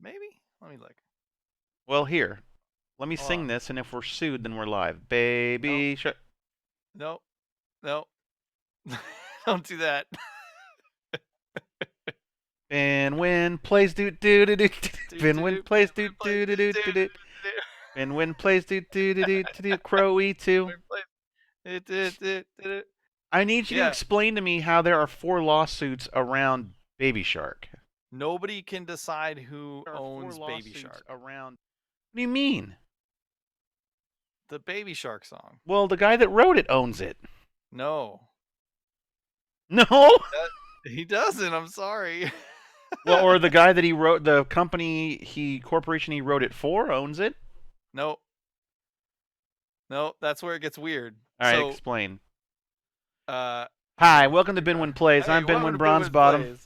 Maybe. Let me look. Well, here. Let me Hold sing on. this, and if we're sued, then we're live. Nope. Baby shark. Nope. Nope. Don't do that. Binwin plays do do do do. Do, do, Binwin do, plays do play, do do do do, do do. do, Binwin plays do do do do do. Crowy too. do. I need you to Yeah. explain to me how there are 4 lawsuits around Baby Shark. Nobody can decide who There are 4 owns Baby lawsuits Shark. around. What do you mean? The Baby Shark song. Well, the guy that wrote it owns it. No. No. He doesn't. I'm sorry. Well, or the guy that he wrote, the corporation he wrote it for owns it. Nope. Nope. That's where it gets weird. All right, So, explain. uh, Hi, well, welcome to Binwin Plays. hey, I'm welcome Binwin to Binwin Bronzebottom. Plays.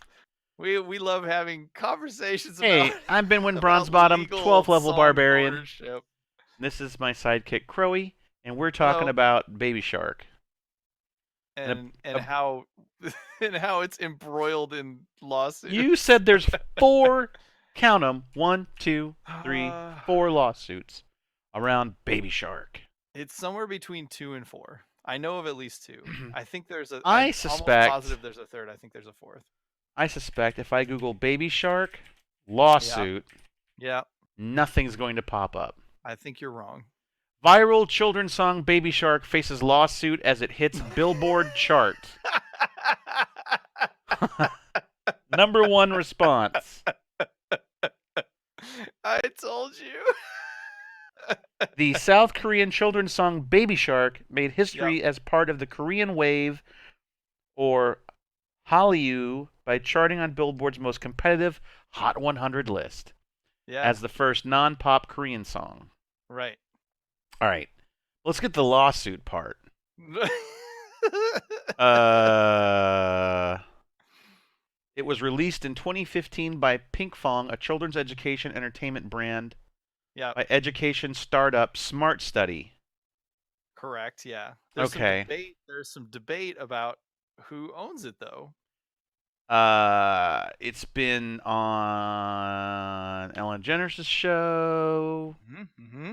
We love having conversations about Hey, I'm Binwin about Bronzebottom, legal 12th level song barbarian. ownership. This is my sidekick Crowy, and we're talking Hello. about Baby Shark. And how and how it's embroiled in lawsuits. You said there's 4, count them, 1, 2, 3, 4 lawsuits around Baby Shark. It's somewhere between 2 and 4. I know of at least 2. I think there's a. I I'm almost suspect. positive there's a third. I think there's a fourth. I suspect if I Google Baby Shark lawsuit, Yeah. nothing's going to pop up. I think you're wrong. Viral children's song Baby Shark faces lawsuit as it hits Billboard chart. Number 1 response. I told you. The South Korean children's song Baby Shark made history as part of the Korean Wave, or Hallyu, by charting on Billboard's most competitive Hot 100 list as the first non-pop Korean song. Right. All right. Let's get the lawsuit part. It was released in 2015 by Pinkfong, a children's education entertainment brand. Yeah. By education startup Smart Study. Correct. Yeah. Okay. There's some debate about who owns it, though. It's been on Ellen DeGeneres' show. Mm-hmm.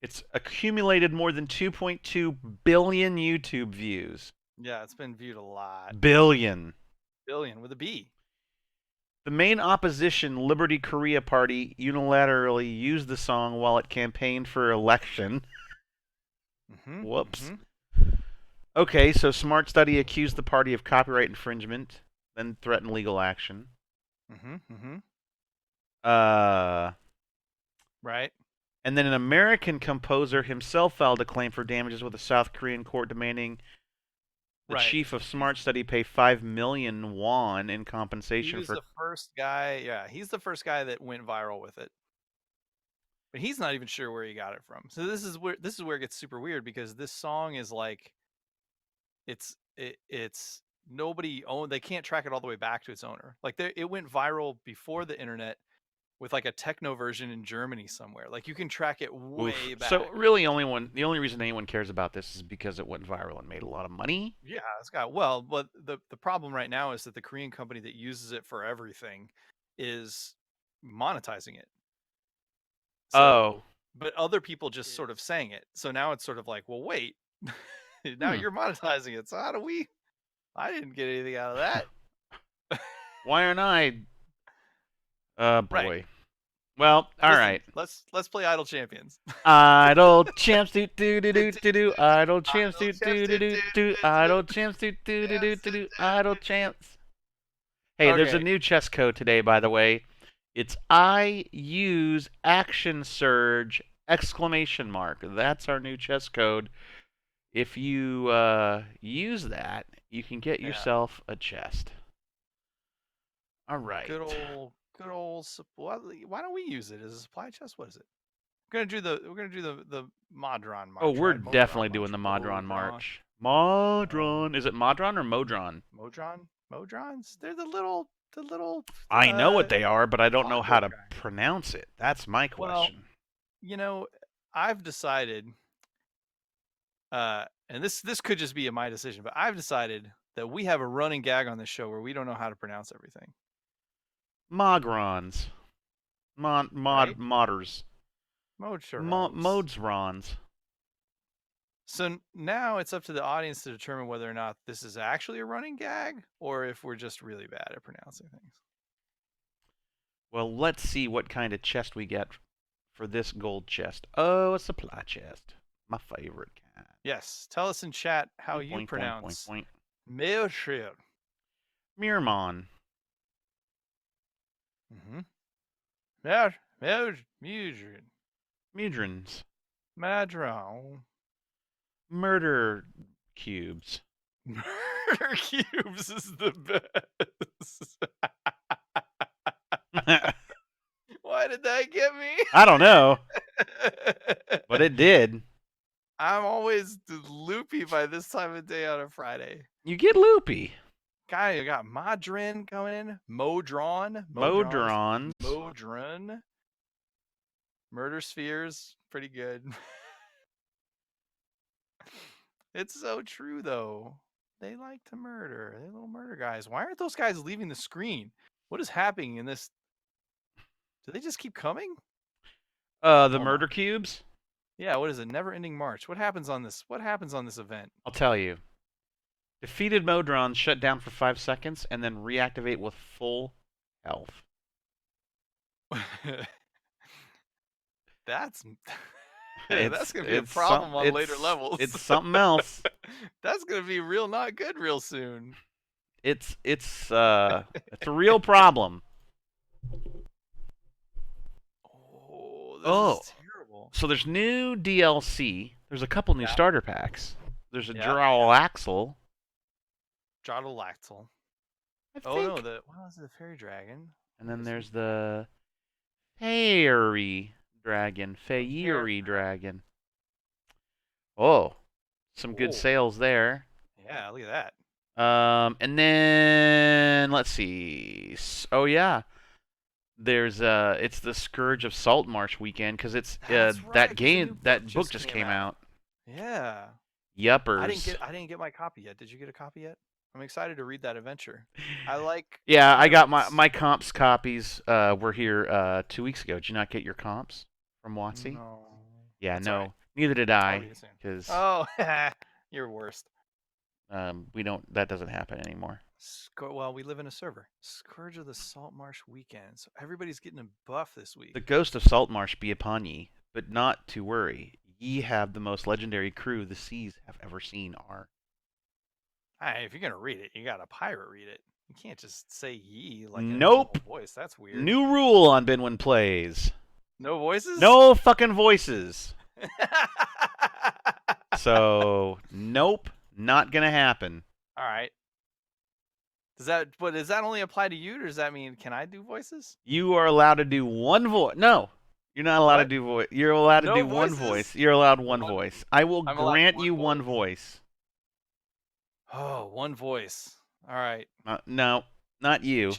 It's accumulated more than 2.2 billion YouTube views. Yeah, it's been viewed a lot. Billion. Billion with a B. The main opposition, Liberty Korea Party, unilaterally used the song while it campaigned for election. Whoops. Okay, so Smart Study accused the party of copyright infringement, then threatened legal action. Right. And then an American composer himself filed a claim for damages with a South Korean court demanding the chief of Smart Study pay 5 million won in compensation for... He was the first guy, he's the first guy that went viral with it. But he's not even sure where he got it from. So this is where it gets super weird, because this song is like, it's nobody owned. They can't track it all the way back to its owner. Like it went viral before the internet with like a techno version in Germany somewhere. Like you can track it way back. So really, the only reason anyone cares about this is because it went viral and made a lot of money. Yeah, it's got but the problem right now is that the Korean company that uses it for everything is monetizing it. So, but other people just sort of sang it. So now it's sort of like, well, wait, now you're monetizing it. So how do we? I didn't get anything out of that. Why aren't I? Boy. Right. Well, all right. Let's play Idle Champions. Idle champs do do do do do do. Idle champs do do do do do. Idle champs do do do do do. Idle champs. Hey, there's a new chess code today, by the way. It's I use action surge exclamation mark. That's our new chess code. If you use that, you can get yourself a chest. All right. Good old. Why don't we use it as a supply chest? What is it? We're gonna do the Modron March. Oh, we're definitely doing the Modron March. Modron. Is it Modron or Modron? Modrons. They're the little. I know what they are, but I don't know how to pronounce it. That's my question. Well, I've decided, and this could just be my decision, but I've decided that we have a running gag on this show where we don't know how to pronounce everything. Mogrons. right? Modders. Motorons. Modesrons. So now it's up to the audience to determine whether or not this is actually a running gag or if we're just really bad at pronouncing things. Well, let's see what kind of chest we get for this gold chest. Oh, a supply chest. My favorite kind. Yes. Tell us in chat how you Boink, boink, boink, pronounce boink. Milshir. Mirmon. Mm-hmm. Mudrin. Mudrons. Madron. Murder cubes. Murder cubes is the best. Why did that get me? I don't know, but it did. I'm always loopy by this time of day on a Friday. You get loopy. Guy, you got Modrin coming in. Modron. Modron. Murder spheres. Pretty good. It's so true, though. They like to murder. They're little murder guys. Why aren't those guys leaving the screen? What is happening in this? Do they just keep coming? The murder cubes? Yeah, what is it? Never-ending march. What happens on this? What happens on this event? I'll tell you. Defeated Modrons shut down for 5 seconds and then reactivate with full health. That's gonna be a problem on later levels. It's something else. That's gonna be real not good real soon. It's a real problem. Oh, this is terrible. So there's new DLC. There's a couple new starter packs. There's a Jarlaxle. Jarlaxle. Oh no, what was it? The fairy dragon. And then there's the fairy dragon. Oh, some good sales there. Yeah, look at that. And then let's see. Oh yeah, there's it's the Scourge of Saltmarsh weekend because it's that game book just came out. Yeah. Yuppers. I didn't get my copy yet. Did you get a copy yet? I'm excited to read that adventure. I like. Yeah, I got my comps copies. Were here 2 weeks ago. Did you not get your comps from WotC? No. Yeah, That's no. right. Neither did I. Because you're worst. we don't. That doesn't happen anymore. Well, we live in a server. Scourge of the Saltmarsh weekend. So everybody's getting a buff this week. The ghost of Saltmarsh be upon ye, but not to worry. Ye have the most legendary crew the seas have ever seen. Hey, if you're gonna read it, you gotta pirate read it. You can't just say ye like nope. A voice. That's weird. New rule on Binwin Plays. No voices? No fucking voices. So, nope, not gonna happen. All right. Does that only apply to you, or does that mean can I do voices? You are allowed to do one voice. No, you're not allowed to do voice. You're allowed to do one voice. You're allowed one voice. I will grant you one voice. Oh, one voice. All right. No, not you.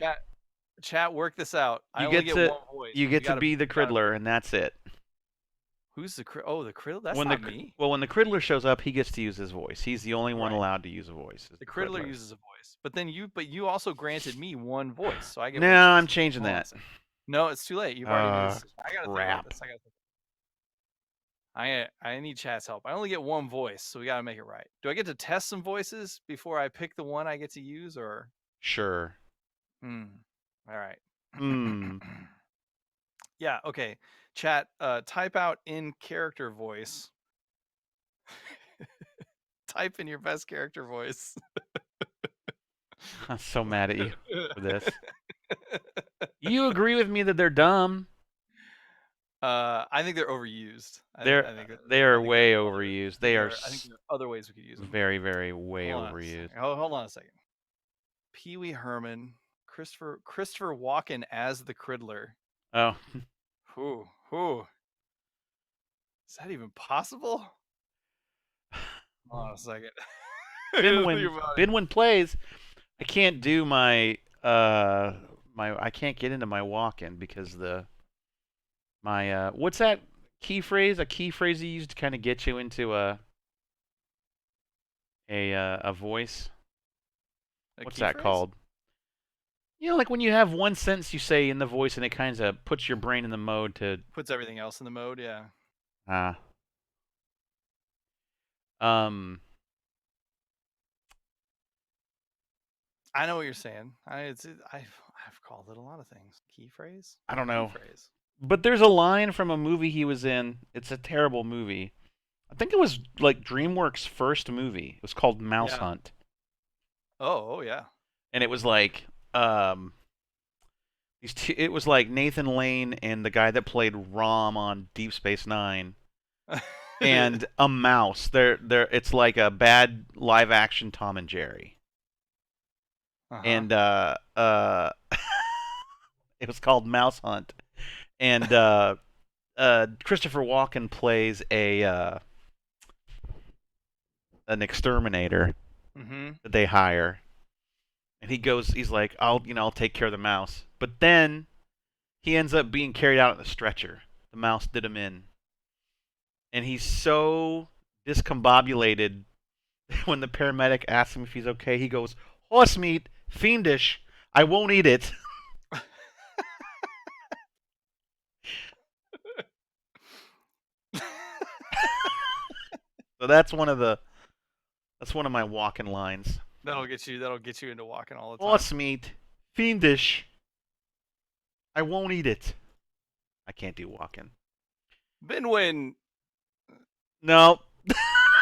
Chat, work this out. You get to be the Riddler, and that's it. Who's the the Riddler? That's not me. Well, when the Riddler shows up, he gets to use his voice. He's the only one allowed to use a voice. The Riddler uses a voice, but you also granted me one voice, so I get. No, I'm changing that. No, it's too late. You've already made this. I gotta crap. think about this. I need chat's help. I only get one voice, so we gotta make it right. Do I get to test some voices before I pick the one I get to use, or? Sure. All right. Yeah. Okay. Chat. Type out in character voice. Type in your best character voice. I'm so mad at you for this. You agree with me that they're dumb? I think they're overused. They are way overused. They are. I think there are other ways we could use them. Very, very way overused. Hold on a second. Pee Wee Herman, Christopher Walken as the Riddler. Oh. Who? Is that even possible? Hold on a second. Binwin Plays. I can't do my I can't get into my walk-in because what's that key phrase? A key phrase you use to kind of get you into a voice. What's that called? You know, like when you have one sentence you say in the voice and it kind of puts your brain in the mode to. Puts everything else in the mode. Yeah. Ah. Um. I know what you're saying. I've called it a lot of things. Key phrase. I don't Key know. phrase. But there's a line from a movie he was in. It's a terrible movie. I think it was like DreamWorks' first movie. It was called Mouse Yeah. Hunt. Oh yeah. And it was like it was like Nathan Lane and the guy that played Rom on Deep Space Nine and a mouse. It's like a bad live action Tom and Jerry. Uh-huh. And it was called Mouse Hunt. And Christopher Walken plays an exterminator Mm-hmm. that they hire. And he's like, I'll take care of the mouse. But then he ends up being carried out on the stretcher. The mouse did him in. And he's so discombobulated when the paramedic asks him if he's okay. He goes, "Horse meat, fiendish. I won't eat it." So that's one of my walking lines. That'll get you into walking all the time. Horse meat, fiendish. I won't eat it. I can't do walking. Binwin, No.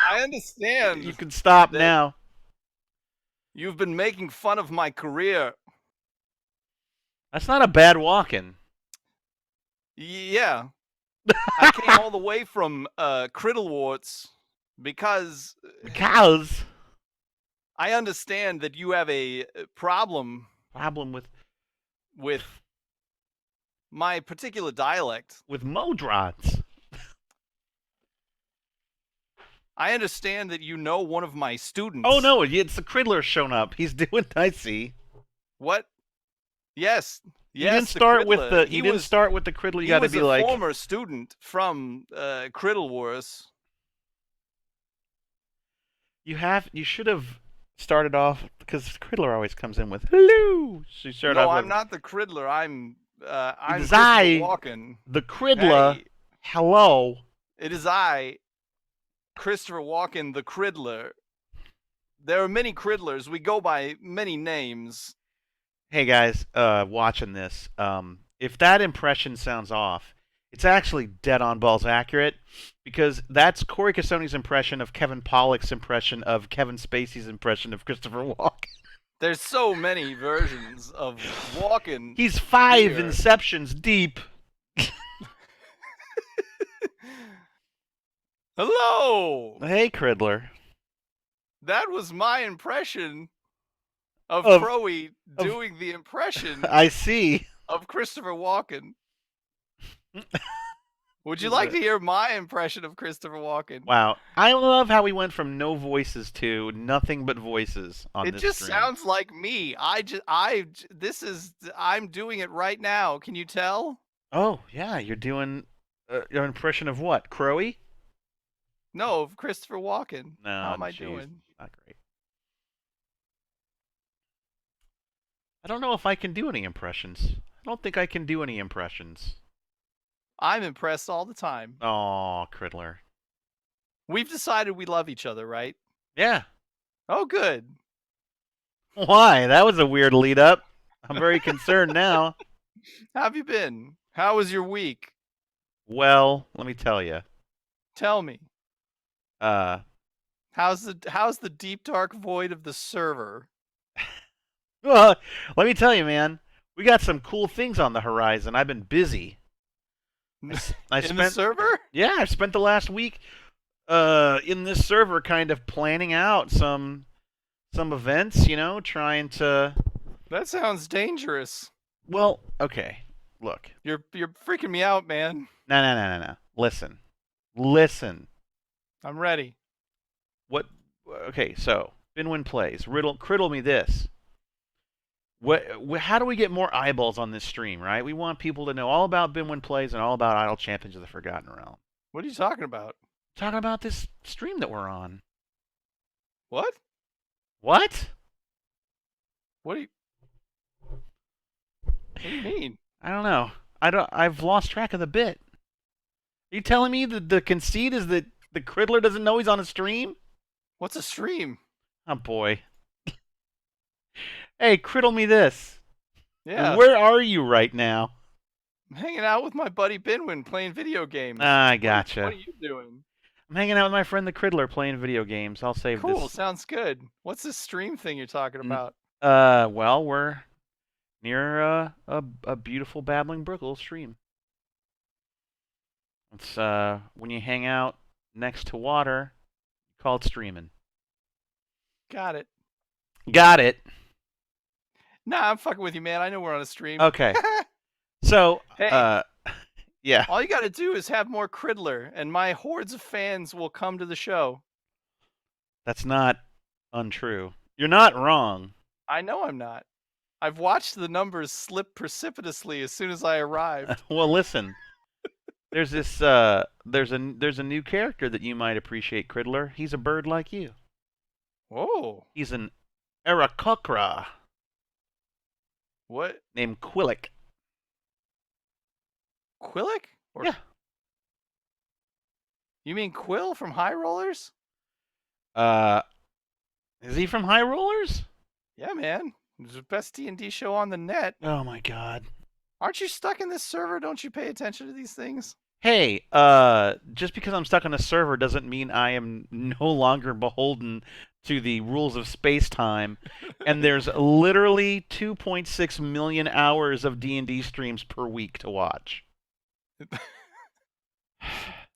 I understand You can stop that now. you've been making fun of my career. That's not a bad walking. Yeah. I came all the way from Crittlewarts because I understand that you have a problem with with my particular dialect. Modrods. I understand that you know one of my students. Oh no, it's the Riddler shown up. He's doing I see. What? Yes. He Yes, didn't start with the He didn't start with the Riddler. You got to be he was like a former student from Crittlewarts. you should have started off because Riddler always comes in with hello. So you start No, off I'm with not the Criddler. I'm Christopher I, Walken. the Riddler. Hey, Hello. it is I, Christopher Walken, the Criddler. There are many Criddlers. We go by many names. Hey guys, watching this. If that impression sounds off, it's actually dead on balls accurate because that's Corey Cassoni's impression of Kevin Pollak's impression of Kevin Spacey's impression of Christopher Walken. There's so many versions of Walken. He's 5 here. Inceptions deep. Hello. Hey, Riddler. That was my impression of Crowy doing the impression I see. of Christopher Walken. Would you like to hear my impression of Christopher Walken? Wow. I love how we went from no voices to nothing but voices on this It just stream. sounds like me. I'm doing it right now. Can you tell? Oh, yeah, you're doing your impression of what? Crowy? No, of Christopher Walken. No, How am I doing? Not great. I don't know if I can do any impressions. I don't think I can do any impressions. I'm impressed all the time. Oh, Riddler. We've decided we love each other, right? Yeah. Oh, good. Why? That was a weird lead up. I'm very concerned now. How have you been? How was your week? Well, let me tell you. Tell me. How's the deep dark void of the server? Well, let me tell you, man. We got some cool things on the horizon. I've been busy. In the server? Yeah, I've spent the last week in this server kind of planning out some events, trying to. That sounds dangerous. Well, okay. Look. You're freaking me out, man. No. Listen. I'm ready. What? Okay, so Binwin plays. Riddle me this. How do we get more eyeballs on this stream, right? We want people to know all about Binwin Plays and all about Idle Champions of the Forgotten Realm. What are you talking about? Talking about this stream that we're on. What? What? What are you... What do you mean? I don't know. I've lost track of the bit. Are you telling me that the conceit is that the Criddler doesn't know he's on a stream? What's a stream? Oh boy. Hey, criddle me this. Yeah. Where are you right now? I'm hanging out with my buddy Binwin playing video games. I gotcha. What are you doing? I'm hanging out with my friend the Criddler playing video games. I'll save Cool, this. sounds good. What's this stream thing you're talking about? Well, we're near a beautiful babbling brook, little stream. It's when you hang out next to water, you call it streaming. Got it. Got it. Nah, I'm fucking with you, man. I know we're on a stream. Okay. So, Hey. Yeah. All you got to do is have more Criddler, and my hordes of fans will come to the show. That's not untrue. You're not wrong. I know I'm not. I've watched the numbers slip precipitously as soon as I arrived. Well, listen. There's this there's a new character that you might appreciate, Criddler. He's a bird like you. Whoa. He's an Aarakocra What? named Quillick. Quillick? Yeah. You mean Quill from High Rollers? Is he from High Rollers? Yeah, man. It's the best D&D show on the net. Oh my god. Aren't you stuck in this server? Don't you pay attention to these things? Hey, just because I'm stuck on a server doesn't mean I am no longer beholden to the rules of space-time. And there's literally 2.6 million hours of D&D streams per week to watch.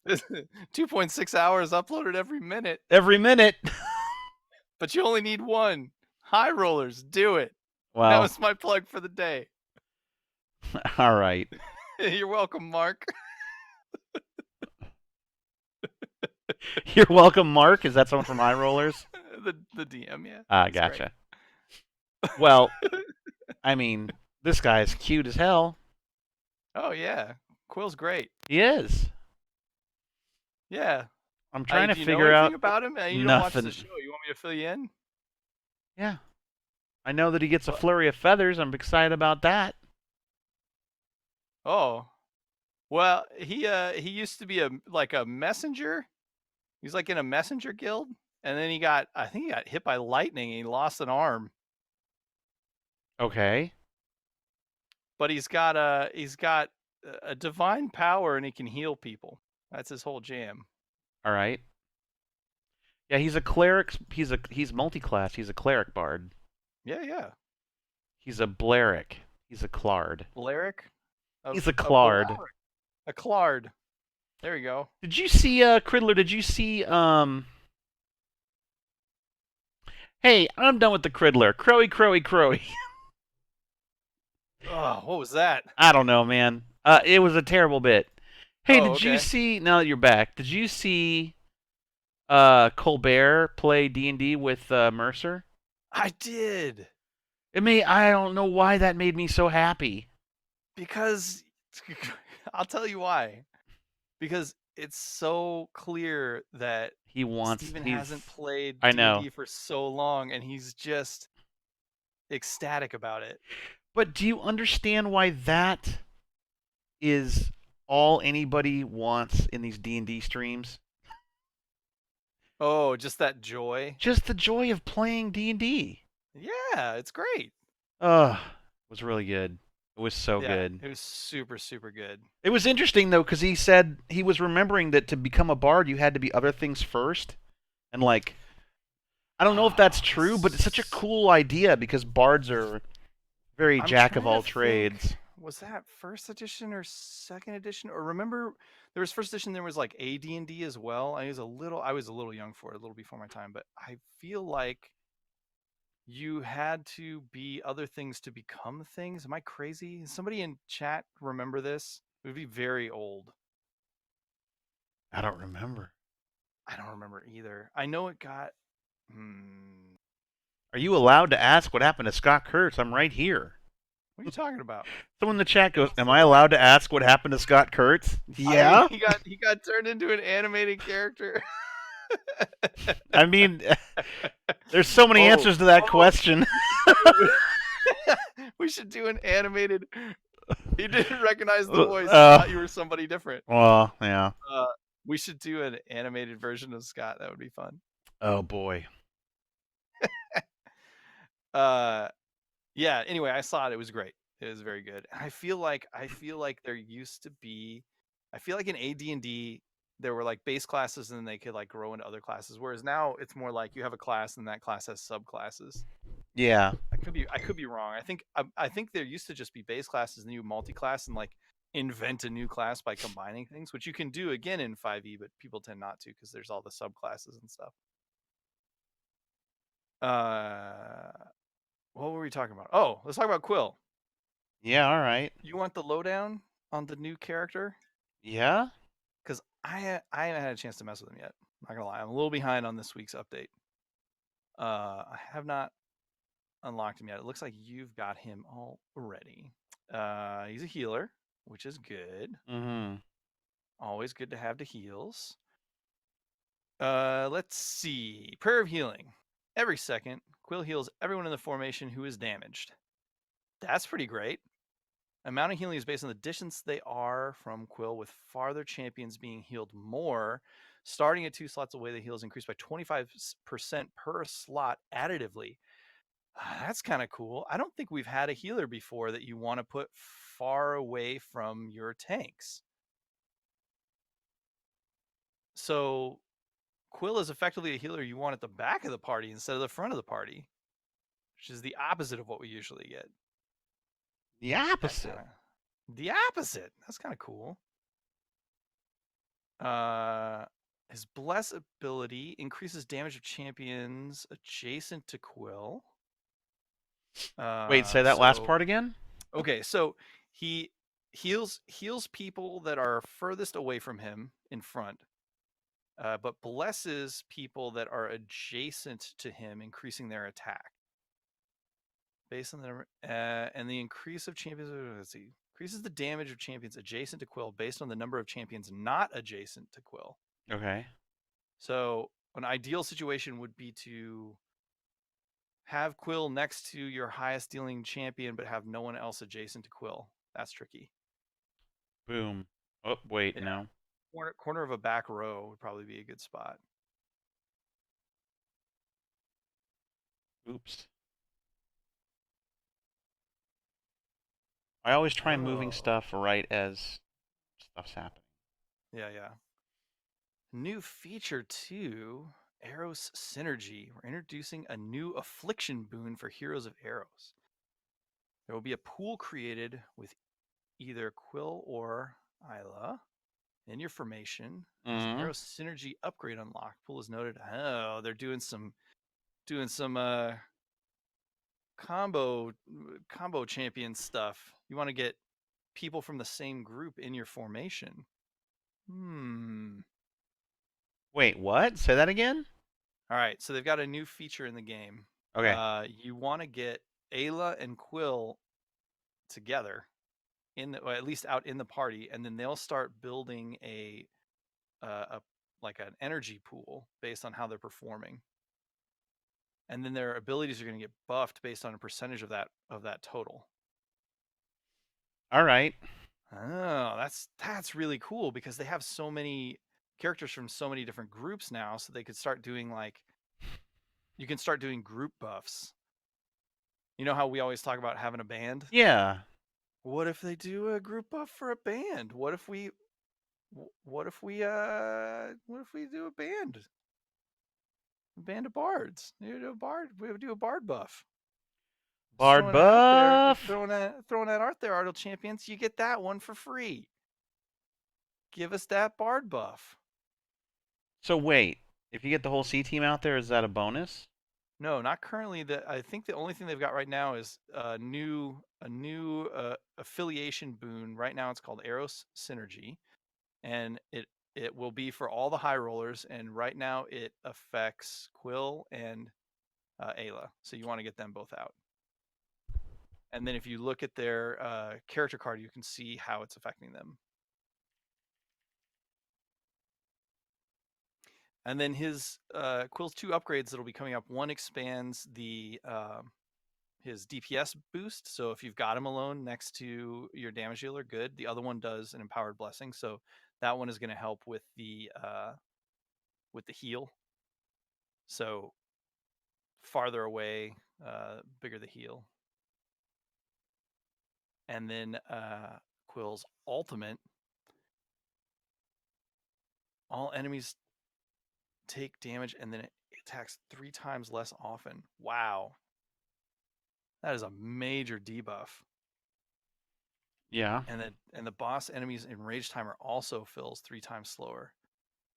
2.6 hours uploaded every minute. Every minute. But you only need one. High Rollers, do it. Wow. That was my plug for the day. All right. You're welcome, Mark. You're welcome, Mark. Is that someone from High Rollers? the DM, yeah. Ah, gotcha. Well, I mean, this guy's cute as hell. Oh, yeah. Quill's great. He is. Yeah. I'm trying to do you figure know out anything about him? You don't watch nothing. the show. You want me to fill you in? Yeah. I know that he gets a flurry of feathers. I'm excited about that. Oh. Well, he used to be a messenger. He's like in a messenger guild, and then I think he got hit by lightning and he lost an arm. Okay. But he's got a divine power and he can heal people. That's his whole jam. All right. Yeah, he's a cleric. He's multi-class. He's a cleric bard. Yeah, yeah. He's a blaric. He's a Claard. Blaric? He's a Claard. A Claard. There you go. Did you see, Criddler, did you see, Hey, I'm done with the Criddler. Crowy, crowy, crowy. Oh, what was that? I don't know, man. It was a terrible bit. Hey, Oh, did you okay. see, now that you're back, did you see, Colbert play D&D with, Mercer? I did. I don't know why that made me so happy. Because, I'll tell you why. Because it's so clear that Steven hasn't played D&D for so long, and he's just ecstatic about it. But do you understand why that is all anybody wants in these D&D streams? Oh, just that joy? Just the joy of playing D&D. Yeah, it's great. It was really good. It was so good. It was super, super good. It was interesting, though, because he said he was remembering that to become a bard, you had to be other things first. And, like, I don't know if that's true, but it's such a cool idea because bards are very jack of all trades. Was that first edition or second edition? Or remember, there was first edition, there was, like, AD&D as well. I was a little young for it, a little before my time, but I feel like you had to be other things to become things. Am I crazy? Does somebody in chat remember this? It would be very old. I don't remember. I don't remember either. I know it got... Are you allowed to ask what happened to Scott Kurtz? I'm right here. What are you talking about? Someone in the chat goes, am I allowed to ask what happened to Scott Kurtz? Yeah? He got turned into an animated character. I mean, there's so many answers to that question. We should do an animated. He didn't recognize the voice. He Uh, thought you were somebody different. well, yeah. We should do an animated version of Scott. That would be fun. Oh boy. Uh, yeah. Anyway, I saw it. It was great. It was very good. I feel like there used to be. I feel like in AD&D there were like base classes and then they could like grow into other classes. Whereas now it's more like you have a class and that class has subclasses. Yeah. I could be wrong. I think there used to just be base classes and you multi-class and like invent a new class by combining things, which you can do again in 5e, but people tend not to because there's all the subclasses and stuff. What were we talking about? Oh, let's talk about Quill. Yeah. All right. You want the lowdown on the new character? Yeah. Because I haven't had a chance to mess with him yet. I'm not gonna lie, I'm a little behind on this week's update. I have not unlocked him yet. It looks like you've got him already. He's a healer, which is good. Mm-hmm. Always good to have the heals. Let's see. Prayer of Healing. Every second, Quill heals everyone in the formation who is damaged. That's pretty great. Amount of healing is based on the distance they are from Quill, with farther champions being healed more. Starting at 2 slots away, the heals increase by 25% per slot additively. That's kind of cool. I don't think we've had a healer before that you want to put far away from your tanks. So Quill is effectively a healer you want at the back of the party instead of the front of the party, which is the opposite of what we usually get. The opposite. The opposite. That's kind of cool. His Bless ability increases damage of champions adjacent to Quill. Wait, say that last part again? Okay, so he heals people that are furthest away from him in front, but blesses people that are adjacent to him, increasing their attack. Based on the and the increase of champions. Let's see, increases the damage of champions adjacent to Quill based on the number of champions not adjacent to Quill. Okay. So an ideal situation would be to have Quill next to your highest dealing champion, but have no one else adjacent to Quill. That's tricky. Boom. Oh, wait, Yeah. no. Corner of a back row would probably be a good spot. Oops. I always try moving stuff right as stuff's happening. Yeah, yeah. New feature 2, Eros Synergy. We're introducing a new Affiliation Boon for Heroes of Eros. There will be a pool created with either Quill or Isla in your formation. There's an Eros Synergy upgrade unlock. Pool is noted. Oh, they're doing some combo champion stuff. You want to get people from the same group in your formation. Wait, what? Say that again? All right, so they've got a new feature in the game. Okay. You want to get Ayla and Quill together or at least out in the party, and then they'll start building a like an energy pool based on how they're performing. And then their abilities are going to get buffed based on a percentage of that total. All right. Oh, that's really cool because they have so many characters from so many different groups now, so they could start doing you can start doing group buffs. You know how we always talk about having a band? Yeah. What if they do a group buff for a band? What if we do a band? A band of bards. We do a bard buff. Bard buff. Throwing that out there, Ardle Champions. You get that one for free. Give us that bard buff. So wait, if you get the whole C team out there, is that a bonus? No, not currently. I think the only thing they've got right now is a new affiliation boon. Right now, it's called Eros Synergy, and it will be for all the high rollers. And right now, it affects Quill and Ayla. So you want to get them both out. And then if you look at their character card, you can see how it's affecting them. And then his Quill's 2 upgrades that'll be coming up. One expands the his DPS boost. So if you've got him alone next to your damage dealer, good. The other one does an empowered blessing, so that one is going to help with the heal. So farther away, bigger the heal. And then Quill's ultimate. All enemies take damage and then it attacks 3 times less often. Wow. That is a major debuff. Yeah. And the boss enemies in rage timer also fills 3 times slower.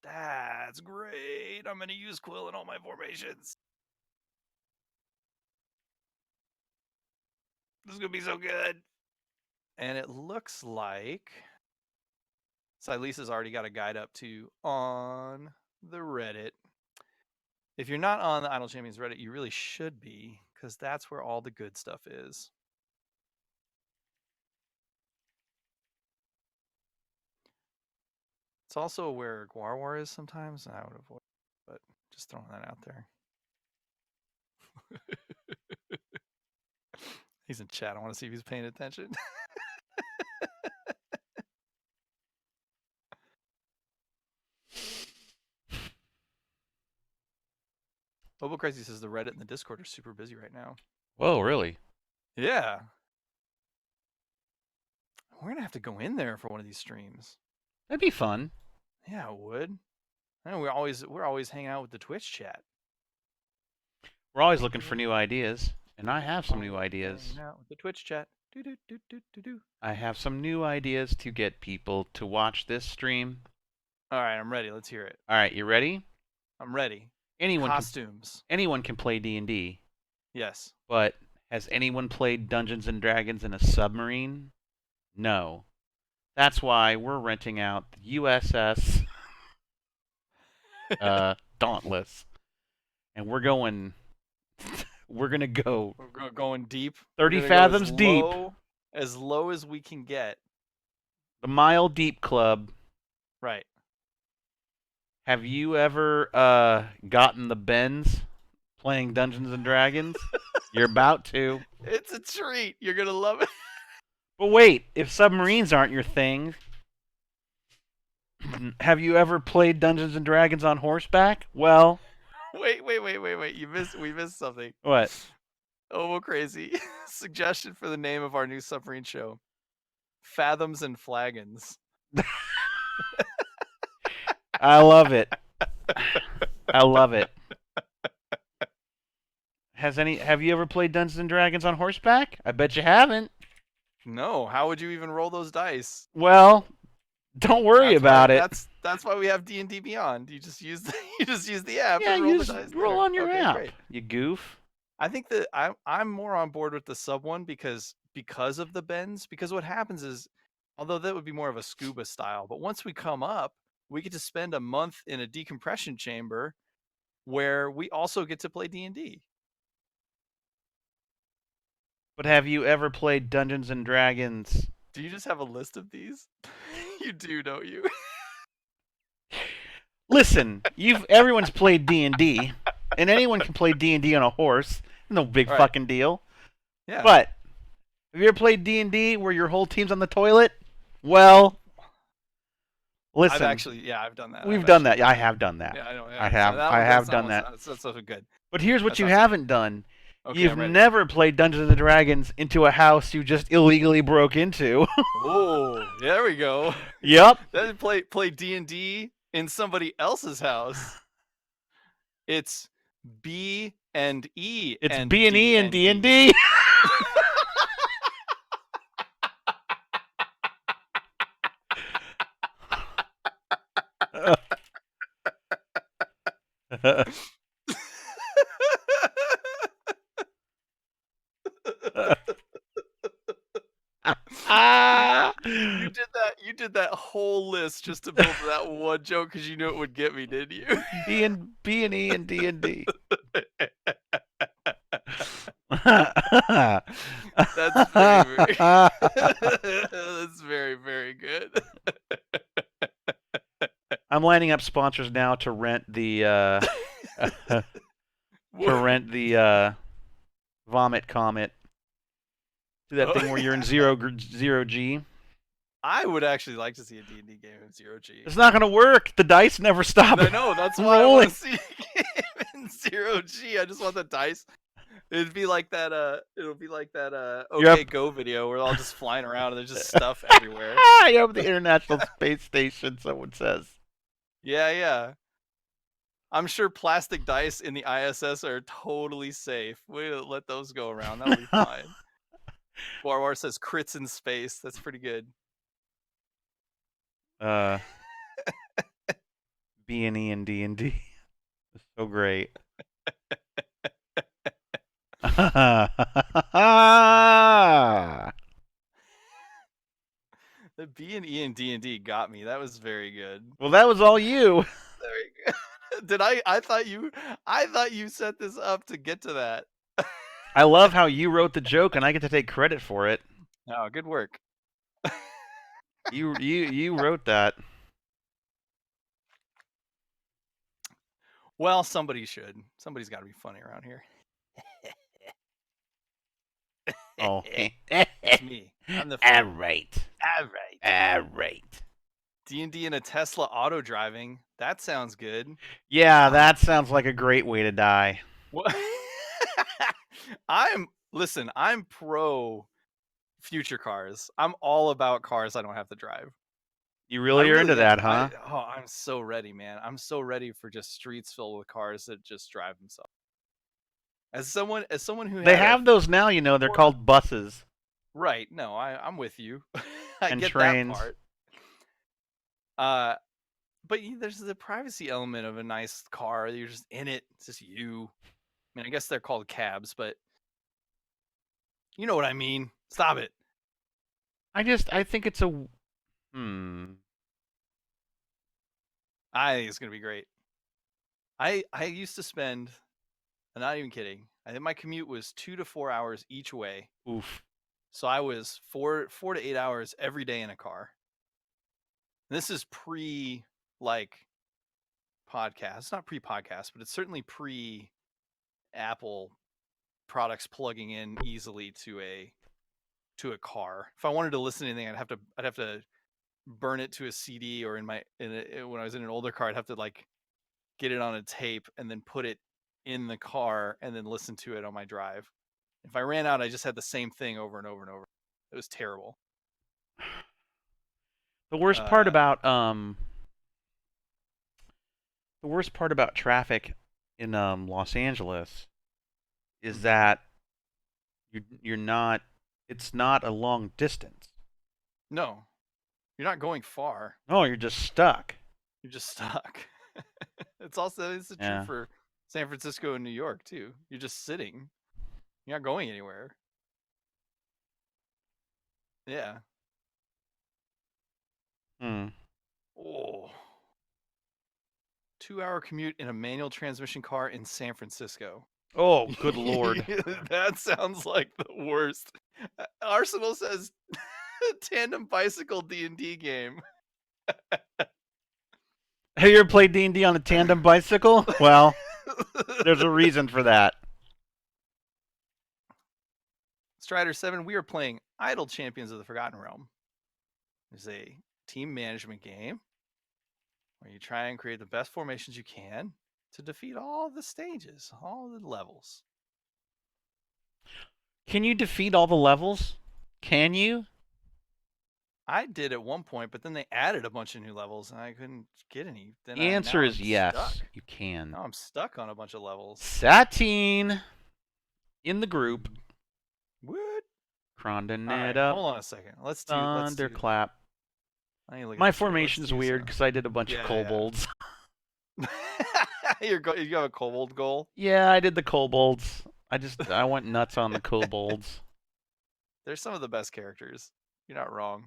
That's great. I'm gonna use Quill in all my formations. This is gonna be so good. And it looks like Silas has already got a guide up to on the Reddit. If you're not on the Idle Champions Reddit, you really should be, because that's where all the good stuff is. It's also where Guarwar is sometimes, and I would avoid it, but just throwing that out there. He's in chat. I want to see if he's paying attention. Mobile Crazy says the Reddit and the Discord are super busy right now. Whoa, really? Yeah. We're going to have to go in there for one of these streams. That'd be fun. Yeah, it would. I know we're always hanging out with the Twitch chat. We're always looking for new ideas, and I have some new ideas. Hanging out with the Twitch chat. Do. I have some new ideas to get people to watch this stream. All right, I'm ready. Let's hear it. All right, you ready? I'm ready. Costumes. Anyone can play D&D. Yes. But has anyone played Dungeons and Dragons in a submarine? No. That's why we're renting out the USS Dauntless, and we're going to go. We're going deep. 30 fathoms deep. As low as we can get. The Mile Deep Club. Right. Have you ever gotten the bends playing Dungeons and Dragons? You're about to. It's a treat. You're going to love it. But wait, if submarines aren't your thing, have you ever played Dungeons and Dragons on horseback? Well, wait. We missed something. What? Oh, well, crazy. Suggestion for the name of our new submarine show. Fathoms and Flagons. I love it. I love it. Have you ever played Dungeons and Dragons on horseback? I bet you haven't. No, how would you even roll those dice? Well, don't worry about it. That's why we have D&D Beyond. You just use the app Yeah, and roll the dice. Roll on your app. Great. You goof. I think that I'm more on board with the sub one because of the bends. Because what happens is, although that would be more of a scuba style, but once we come up, we get to spend a month in a decompression chamber where we also get to play D&D. But have you ever played Dungeons and Dragons? Do you just have a list of these? You do, don't you? Listen, everyone's played D&D, and anyone can play D&D on a horse. No big fucking deal. Yeah. But have you ever played D&D where your whole team's on the toilet? Well, listen. I've done that. We've done that. Yeah, I have done that. Yeah, I know. Yeah. I have done that. That's so good. But here's what you haven't done. Okay, You've never played Dungeons and Dragons into a house you just illegally broke into. Oh, there we go. Yep. Then play D&D in somebody else's house. It's B and E. It's B and E and D&D. You did that whole list just to build that one joke because you knew it would get me, didn't you? B and E and D&D. That's very, that's very, very good. I'm lining up sponsors now to rent the Vomit Comet. Do that thing where you're in zero G. I would actually like to see a D&D game in 0G. It's not gonna work. The dice never stop. I know, that's why rolling. I want to see a game in 0G. I just want the dice. It'll be like that OK Go video where they're all just flying around and there's just stuff everywhere. You're up at the International Space Station, someone says. Yeah. I'm sure plastic dice in the ISS are totally safe. We'll let those go around. That'll be fine. Warwar says crits in space. That's pretty good. B&E and D&D. It's so great. The B&E and D&D got me. That was very good. Well, that was all you. Very good. Did I thought you set this up to get to that. I love how you wrote the joke and I get to take credit for it. Oh, good work. You wrote that. Well, somebody should. Somebody's got to be funny around here. Oh, it's me. I'm the funny. All right. D&D in a Tesla auto driving. That sounds good. Yeah, that sounds like a great way to die. What? I'm pro future cars. I'm all about cars I don't have to drive. You really are into that, huh? I'm so ready, man. I'm so ready for just streets filled with cars that just drive themselves. As someone who they have those now, you know, they're called buses. Right. No, I'm with you. I and get trains. that part. But there's the privacy element of a nice car. You're just in it. It's just you. I mean, I guess they're called cabs, but you know what I mean. Stop it. I think it's a I think it's gonna be great. I used to spend, I'm not even kidding, I think my commute was 2 to 4 hours each way. Oof. So I was 4 to 8 hours every day in a car. And this is pre podcast. It's not pre-podcast, but it's certainly pre-Apple products plugging in easily to a car. If I wanted to listen to anything, I'd have to burn it to a CD, or when I was in an older car, I'd have to get it on a tape and then put it in the car and then listen to it on my drive. If I ran out, I just had the same thing over and over and over. It was terrible. The worst part about traffic in Los Angeles is that you're not. It's not a long distance. No, you're not going far. No, you're just stuck. You're just stuck. It's true for San Francisco and New York too. You're just sitting. You're not going anywhere. Yeah. Oh. 2-hour commute in a manual transmission car in San Francisco. Oh, good Lord. That sounds like the worst. Arsenal says tandem bicycle D&D game. Have you ever played D&D on a tandem bicycle? Well, there's a reason for that. Strider 7, we are playing Idle Champions of the Forgotten Realm. It's a team management game where you try and create the best formations you can to defeat all the stages, all the levels. Can you defeat all the levels? Can you? I did at one point, but then they added a bunch of new levels and I couldn't get any. The answer is yes, you can. Now I'm stuck on a bunch of levels. Satine in the group. What? Crondon right, up. Hold on a second. Let's do Thunderclap. My formation's weird because I did a bunch of kobolds. You have a kobold goal? Yeah, I did the kobolds. I went nuts on the kobolds. They're some of the best characters. You're not wrong.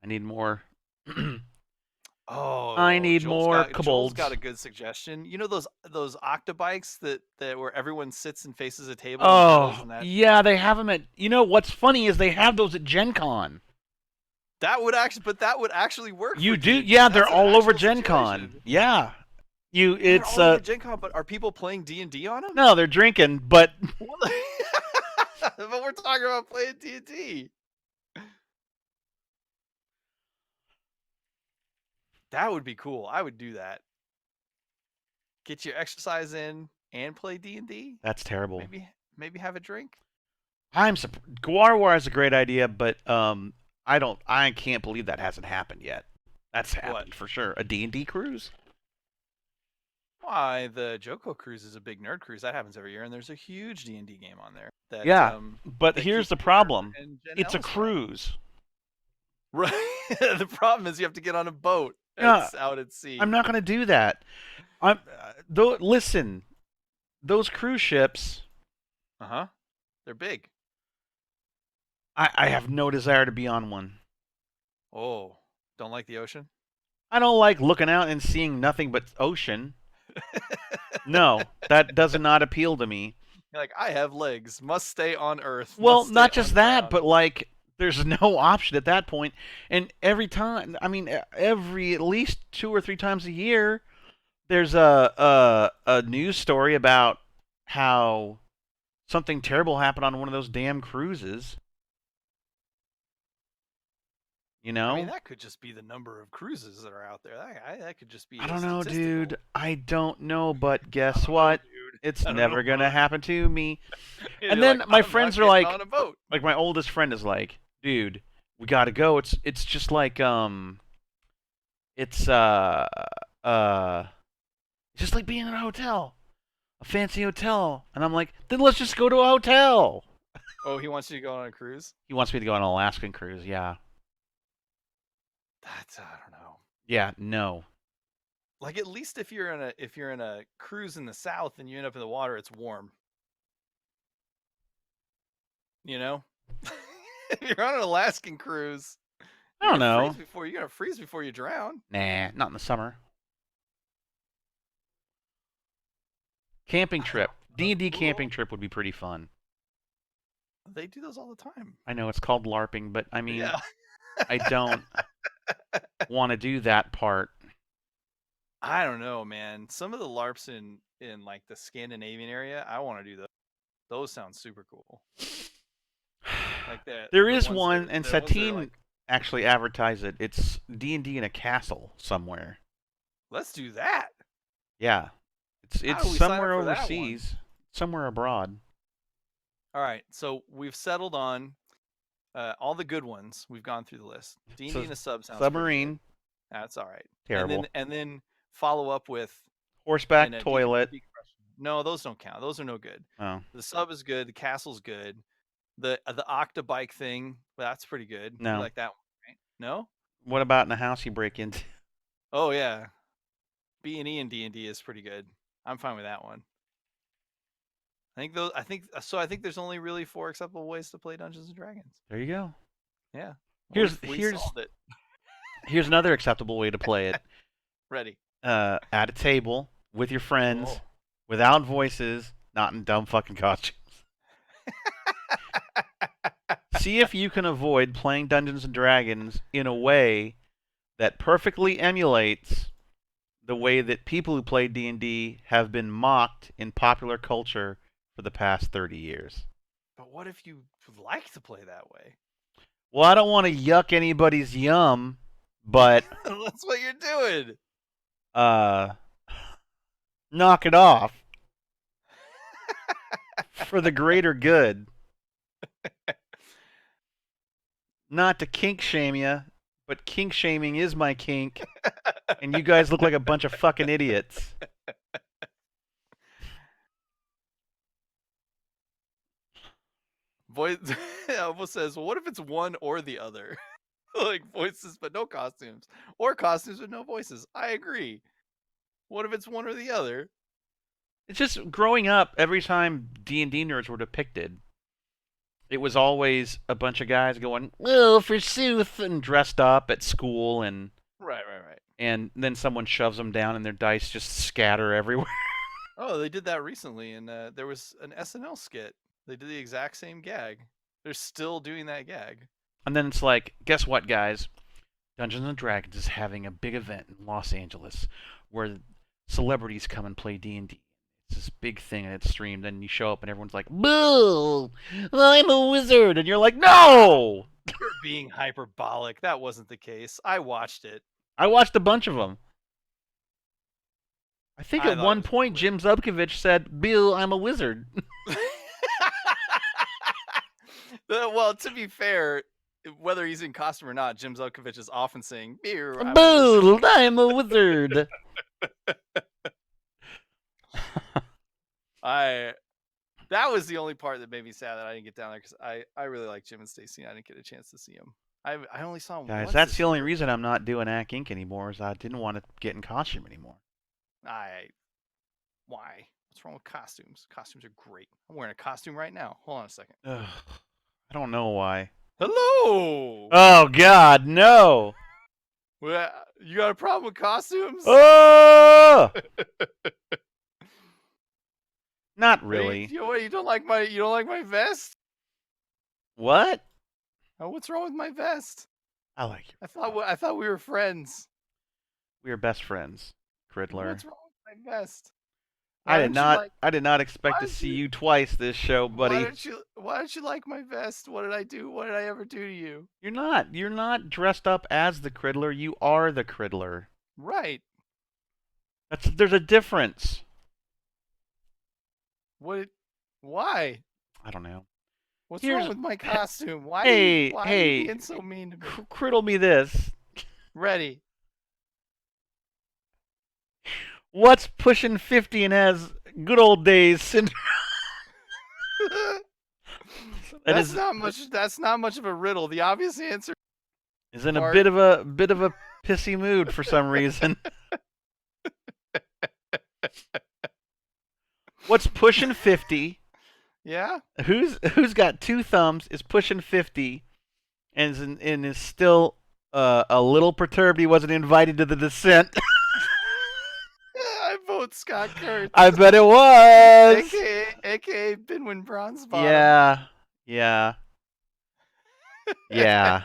I need more. Oh, I need more kobolds. Joel's got a good suggestion. You know those octobikes that where everyone sits and faces a table? Oh, yeah, they have them at. You know what's funny is they have those at Gen Con. That would actually work. You do, yeah. They're all over Gen Con. Yeah, And they're it's all over Gen Con, but are people playing D&D on them? no, they're drinking, but But we're talking about playing D&D. That would be cool. I would do that. Get your exercise in and play D&D. that's terrible. Maybe have a drink. Guar War is a great idea, but I can't believe that hasn't happened yet. That's What? happened for sure. A D&D cruise? Why, the Joko Cruise is a big nerd cruise. That happens every year, and there's a huge D&D game on there that Yeah, but that here's Keith the Cooper problem. and Jen It's a Ellis run. cruise. Right. The problem is you have to get on a boat. Yeah, It's out at sea. I'm not going to do that. I'm though. Listen, those cruise ships. Uh-huh. They're big. I have no desire to be on one. Oh, don't like the ocean? I don't like looking out and seeing nothing but ocean. No, that does not appeal to me. You're like, I have legs. Must stay on Earth. Well, Must stay not just on that, ground. but like there's no option at that point. And every time, I mean, every at least 2 or 3 times a year, there's a news story about how something terrible happened on one of those damn cruises. You know? I mean, that could just be the number of cruises that are out there. That could just be I a don't know, statistical. dude. I don't know, but I guess don't know, what? dude. It's I don't never know, gonna bud. happen to me. You're And then like, my I'm friends not are getting like, on a boat. like my oldest friend is like, dude, we gotta go. It's just like it's just like being in a hotel, a fancy hotel. And I'm like, then let's just go to a hotel. Oh, he wants you to go on a cruise? He wants me to go on an Alaskan cruise. Yeah. That's, I don't know. Yeah. No. Like, at least if you're in a cruise in the south and you end up in the water, it's warm. You know? If you're on an Alaskan cruise, I don't know. you're gonna freeze before you drown. Nah, not in the summer. Camping trip. D&D camping trip would be pretty fun. They do those all the time. I know it's called LARPing, but I mean, Yeah. I don't want to do that part. I don't know, man. Some of the LARPs in like the Scandinavian area, I want to do those. Those sound super cool. Like that. There is one, and Satine actually advertised it. It's D&D in a castle somewhere. Let's do that. Yeah, How do we it's sign up somewhere for that one? overseas, somewhere abroad. All right, so we've settled on all the good ones. We've gone through the list. D&D in a sub sounds pretty Submarine, good. That's all right. terrible. And then follow up with Horseback in a toilet. No, those don't count. Those are no good. Oh, The sub is good. The castle's good. The octobike thing, that's pretty good. No. You like that one, right? No? what about in a house you break into? Oh yeah. B&E and D&D is pretty good. I'm fine with that one. I think there's only really 4 acceptable ways to play Dungeons and Dragons. There you go. Yeah. Here's solved it. here's another acceptable way to play it. Ready. At a table with your friends, Oh. without voices, not in dumb fucking costumes. See if you can avoid playing Dungeons and Dragons in a way that perfectly emulates the way that people who play D&D have been mocked in popular culture for the past 30 years. But what if you like to play that way? Well, I don't want to yuck anybody's yum, but That's what you're doing. knock it off for the greater good. Not to kink shame you, but kink shaming is my kink, and you guys look like a bunch of fucking idiots. Voice almost says, well, what if it's one or the other? Like voices but no costumes, or costumes with no voices. I agree. What if it's one or the other? It's just growing up, every time D&D nerds were depicted, it was always a bunch of guys going, "Well, forsooth," and dressed up at school, and Right. and then someone shoves them down and their dice just scatter everywhere. Oh, they did that recently, and there was an SNL skit. They did the exact same gag. They're still doing that gag. And then it's like, guess what, guys? Dungeons and Dragons is having a big event in Los Angeles where celebrities come and play D&D. It's this big thing and it's streamed, and you show up and everyone's like, "Boo! I'm a wizard," and you're like, "No!" You're being hyperbolic. That wasn't the case. I watched it. I watched a bunch of them. I think I at thought it one was point Jim Zubkovich said, "Bill, I'm a wizard." Well, to be fair, whether he's in costume or not, Jim Zubkovich is often saying, "Beer, I'm a wizard." Bill, I'm a wizard. That was the only part that made me sad that I didn't get down there, because I really like Jim and Stacy, and I didn't get a chance to see him. I only saw him Guys, once that's this the only year. reason I'm not doing Ack Inc. anymore, is I didn't want to get in costume anymore. Why? What's wrong with costumes? Costumes are great. I'm wearing a costume right now. Hold on a second. Ugh, I don't know why. Hello! Oh, God, no! Well, you got a problem with costumes? Oh! Not really. You don't like my vest? What? Oh, what's wrong with my vest? I like you. I thought we were friends. We are best friends, Riddler. What's wrong with my vest? I did not expect to see you twice this show, buddy. Why don't you like my vest? What did I do? What did I ever do to you? You're not dressed up as the Riddler. You are the Riddler. Right. There's a difference. Why? I don't know. What's wrong with my costume? Why are you being so mean to me? Riddle me this. Ready. What's pushing 50 and has good old days syndrome? That's not much of a riddle. The obvious answer is in a bit of a pissy mood for some reason. What's pushing 50? Yeah. Who's got two thumbs, is pushing 50, and is still a little perturbed he wasn't invited to the descent. I vote Scott Kurtz. I bet it was. AKA Binwin Bronze Bottom. Yeah. Yeah.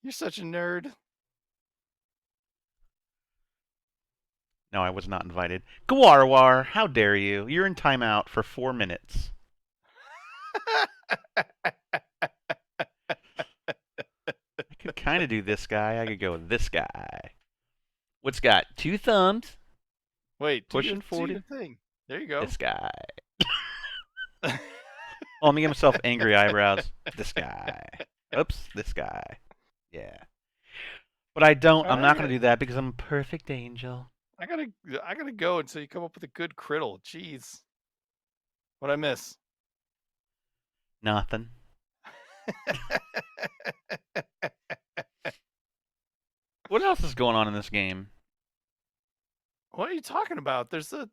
You're such a nerd. No, I was not invited. Gwarwar, how dare you? You're in timeout for 4 minutes. I could kind of do this guy. I could go with this guy. What's got two thumbs? Wait, pushing 40. Thing. There you go. This guy. Oh, let me give myself angry eyebrows. This guy. Oops, this guy. Yeah. But I don't. I'm not going to do that because I'm a perfect angel. I gotta go until you come up with a good criddle. Jeez. What'd I miss? Nothing. What else is going on in this game? What are you talking about? There's the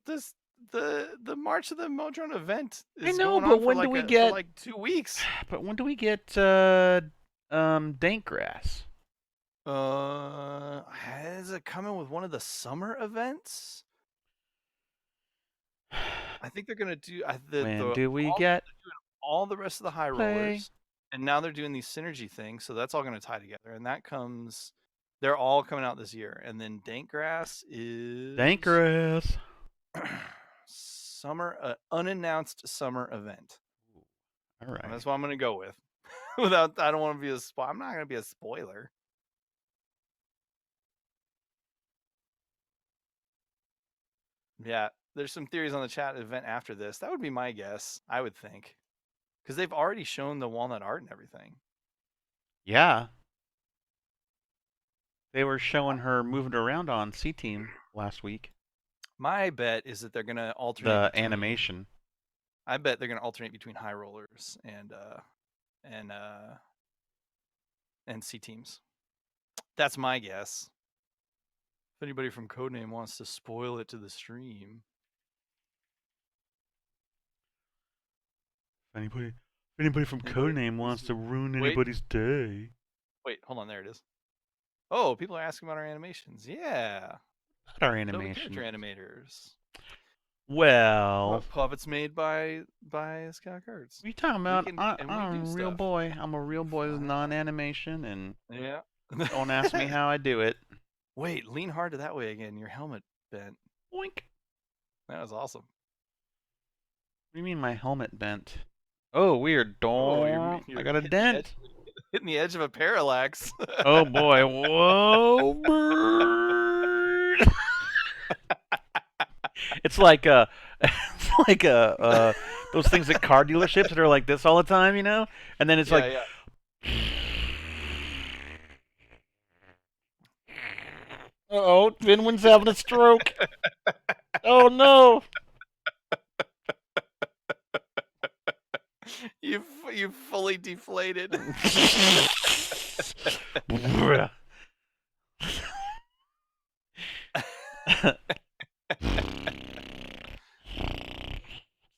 March of the Modron event. I know, but when do we get? For like 2 weeks. But when do we get Dankgrass? Is it coming with one of the summer events? I think they're gonna do. When do we get all the rest of the high rollers? And now they're doing these synergy things, so that's all going to tie together. And that comes, they're all coming out this year. And then Dankgrass is summer, unannounced summer event. All right, and that's what I'm going to go with. I don't want to be I'm not going to be a spoiler. Yeah, there's some theories on the chat event after this. That would be my guess. I would think. Because they've already shown the walnut art and everything. Yeah. They were showing her moving around on C-Team last week. My bet is that they're going to alternate the animation. I bet they're going to alternate between high rollers and C-Teams. That's my guess. If anybody from Codename wants to spoil it to the stream. If anybody from Codename wants to ruin anybody's day. Wait, hold on, there it is. Oh, people are asking about our animations. Yeah. About our animations. Character animators. Well, puppets made by Scott Kurtz. What are you talking about? I'm a real boy. I'm a real boy with non-animation and yeah. Don't ask me how I do it. Wait, lean hard to that way again. Your helmet bent. Boink. That was awesome. What do you mean my helmet bent? Oh, weird. Oh, Don't. I you're got a dent. hitting the edge of a parallax. Oh boy. Whoa, bird. It's like it's like those things at car dealerships that are like this all the time, you know? And then it's Yeah, like yeah. oh, Binwin's having a stroke. Oh no. You fully deflated.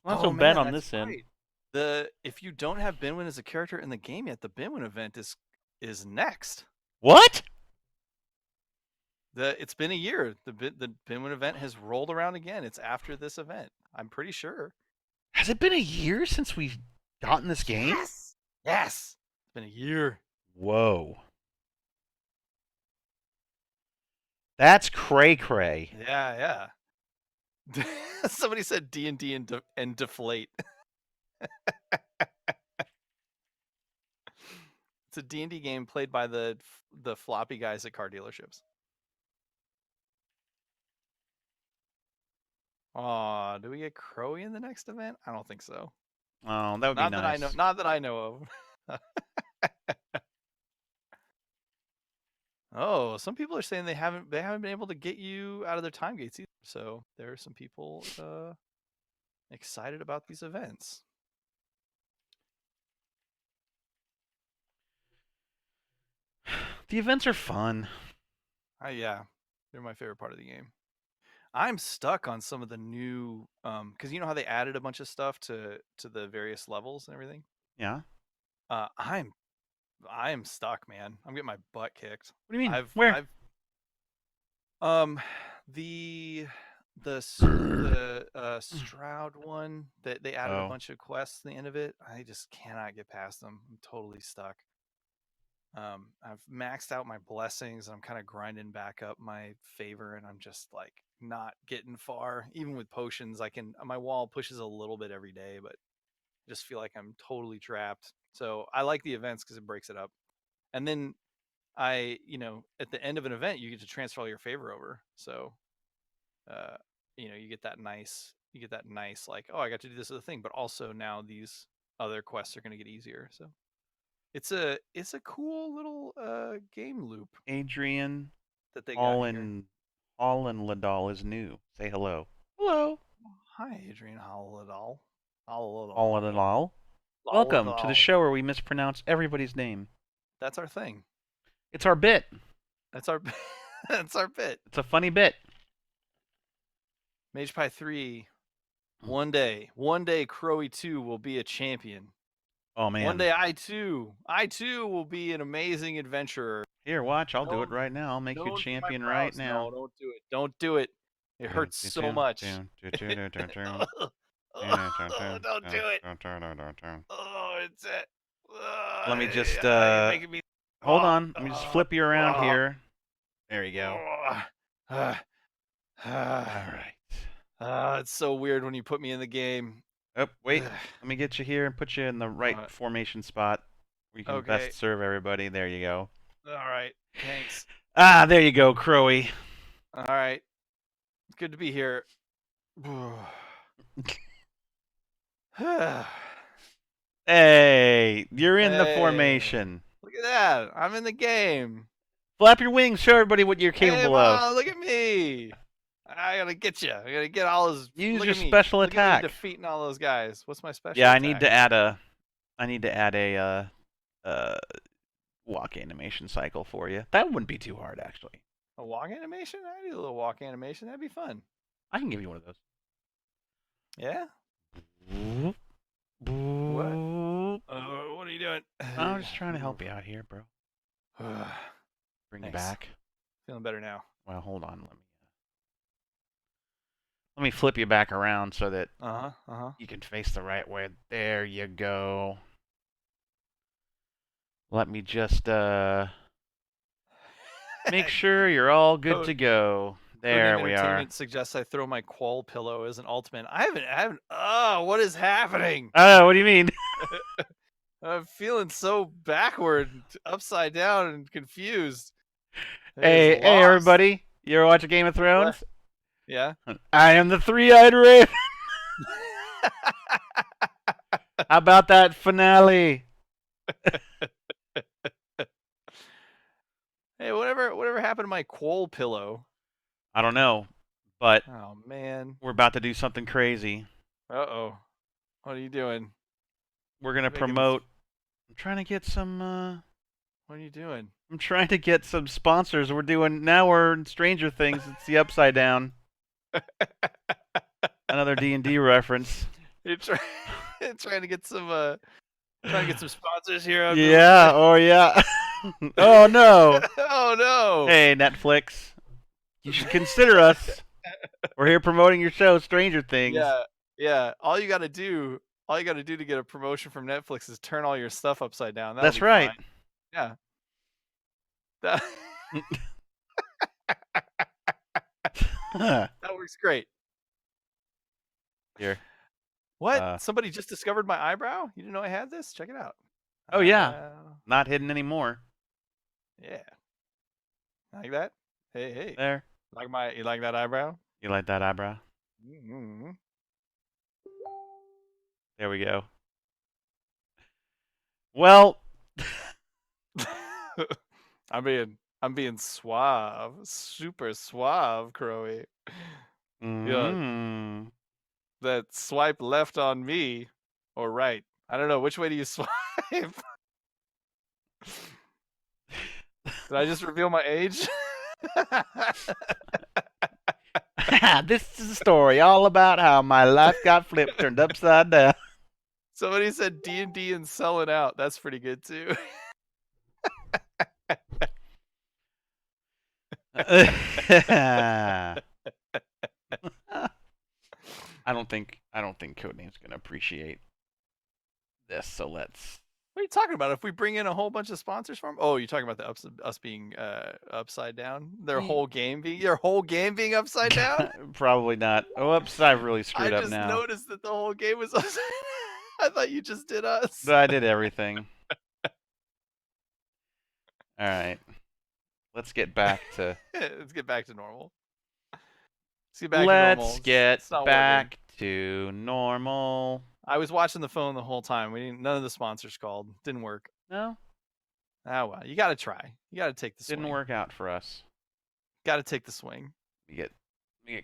Not so Oh bad man, on that's this end. right. If you don't have Binwin as a character in the game yet, the Binwin event is next. What? It's been a year. The Binwin event has rolled around again. It's after this event. I'm pretty sure. Has it been a year since we've gotten this game? Yes. Yes. It's been a year. Whoa. That's cray cray. Yeah, yeah. Somebody said D&D and deflate. It's a D&D game played by the floppy guys at car dealerships. Aw, do we get Crowy in the next event? I don't think so. Oh, that would be nice. Not that I know of. Oh, some people are saying they haven't been able to get you out of their time gates either. So there are some people excited about these events. The events are fun. Yeah, they're my favorite part of the game. I'm stuck on some of the new because you know how they added a bunch of stuff to the various levels and everything. Yeah. I am stuck, man. I'm getting my butt kicked. What do you mean? I've Where? I've the Stroud one that they added a Oh. bunch of quests at the end of it. I just cannot get past them. I'm totally stuck. I've maxed out my blessings. I'm kind of grinding back up my favor, and I'm just like not getting far. Even with potions, my wall pushes a little bit every day, but I just feel like I'm totally trapped. So I like the events because it breaks it up. And then at the end of an event, you get to transfer all your favor over. So, you get that nice, like, oh, I got to do this other thing, but also now these other quests are going to get easier. So it's a cool little game loop Adrian that they got here. Holland Ladal is new. Say hello. Hello. Hi, Adrian Holodoll. Holodoll. Holland Ladal. Welcome to the show where we mispronounce everybody's name. That's our thing. It's our bit. That's our that's our bit. It's a funny bit. Mage Pie 3. One day, Crowy 2 will be a champion. Oh man. One day I too will be an amazing adventurer. Here, watch, I'll do it right now. I'll make you champion right now. No, don't do it. Don't do it. It hurts so much. Don't do it. Oh, it's it. Let me just you're making me... hold on. Let me just flip you around here. There you go. All right. It's so weird when you put me in the game. Oh, wait. Let me get you here and put you in the right formation spot where you can best serve everybody. There you go. All right. Thanks. Ah, there you go, Crowy. All right. Good to be here. Hey, you're in the formation. Look at that. I'm in the game. Flap your wings. Show everybody what you're capable of. Look at me. I gotta get you. I gotta get all those. Use your special attack. Defeating all those guys. What's my special? Yeah, attack? I need to add a walk animation cycle for you. That wouldn't be too hard, actually. A walk animation? I do a little walk animation. That'd be fun. I can give you one of those. Yeah. What? What are you doing? I'm just trying to help you out here, bro. Bring you back. Feeling better now. Well, hold on. Let me flip you back around so that you can face the right way. There you go. Let me just Make sure you're all good to go. There Codename we are. Entertainment suggests I throw my qual pillow as an ultimate. I haven't. Oh, what is happening? Oh, what do you mean? I'm feeling so backward, upside down, and confused. It is Hey, lost. everybody! You ever watch a Game of What? Thrones? Yeah. I am the three-eyed raven. How about that finale? Hey, whatever happened to my qual pillow? I don't know, but Oh man. we're about to do something crazy. Uh-oh. What are you doing? We're gonna Making this. promote. I'm trying to get some. What are you doing? I'm trying to get some sponsors. We're in Stranger Things. It's the Upside Down. Another D&D reference. You're trying to get some sponsors here. Yeah. Oh yeah. Oh no. Oh no. Hey Netflix, you should consider us. We're here promoting your show, Stranger Things. Yeah. Yeah. All you got to do to get a promotion from Netflix is turn all your stuff upside down. That'll That's be right. fine. Yeah. That that works great. Here. What? Somebody just discovered my eyebrow? You didn't know I had this? Check it out. Oh yeah. Not hidden anymore. Yeah. Like that? Hey. There. You like that eyebrow? You like that eyebrow? Mm-hmm. There we go. Well, I'm being suave, super suave, Crowy. mm-hmm. Yeah, that swipe left on me or right. I don't know, which way do you swipe? Did I just reveal my age? This is a story all about how my life got flipped, turned upside down. Somebody said D&D and selling out. That's pretty good too. I don't think Codename's gonna appreciate this. So let's. What are you talking about? If we bring in a whole bunch of sponsors from, oh, you're talking about us being upside down, their whole game being upside down. Probably not. Whoops, I've really screwed up now. I just noticed that the whole game was upside down. I thought you just did us. But I did everything. All right, let's get back to. Let's get back to normal. Let's get back to normal. I was watching the phone the whole time. None of the sponsors called. Didn't work. No. Oh well, you got to try. You got to take the swing. Didn't work out for us. Got to take the swing. We get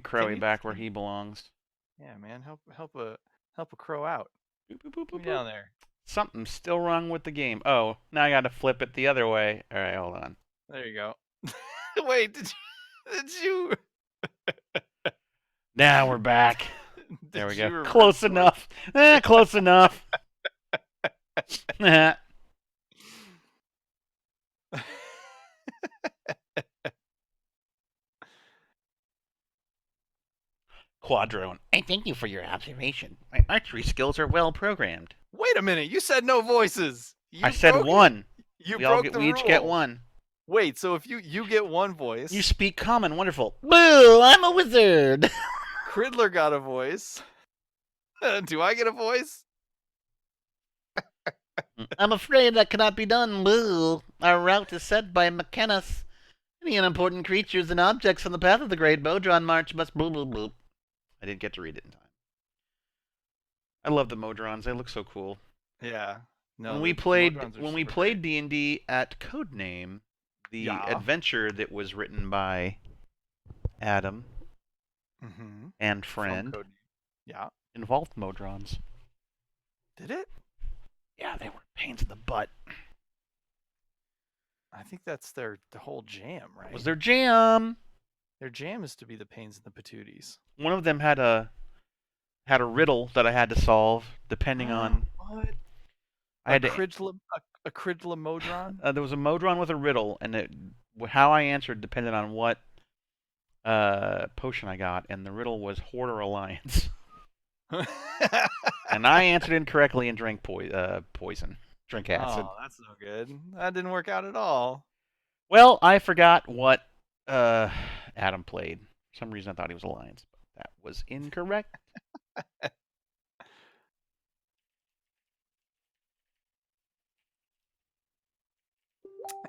Crowy back where he belongs. Yeah, man, help a crow out. Boop, boop, boop, boop, down there. Something's still wrong with the game. Oh, now I got to flip it the other way. All right, hold on. There you go. Wait, did you? Now we're back. There we go. Close enough. Close enough. Quadrone, I thank you for your observation. My archery skills are well programmed. Wait a minute, you said no voices. I said one. We each get one. Wait, so if you get one voice. You speak common, wonderful. Boo, I'm a wizard. Riddler got a voice. Do I get a voice? I'm afraid that cannot be done. Boo. Our route is set by Mechanus. Any unimportant creatures and objects on the path of the Great Modron March must bloop bloop bloop. I didn't get to read it in time. I love the Modrons. They look so cool. Yeah. No. When we played D&D at Codename, the adventure that was written by Adam and friend involved Modrons. Did it? Yeah, they were pains in the butt. I think that's the whole jam, right? What was their jam? Their jam is to be the pains in the patooties. One of them had a riddle that I had to solve, depending on. What? A Krita Modron? There was a Modron with a riddle, and how I answered depended on what potion I got, and the riddle was Horde or Alliance. And I answered incorrectly and drank poison. Drink acid. Oh, that's no good. That didn't work out at all. Well, I forgot what Adam played. For some reason, I thought he was Alliance, but that was incorrect.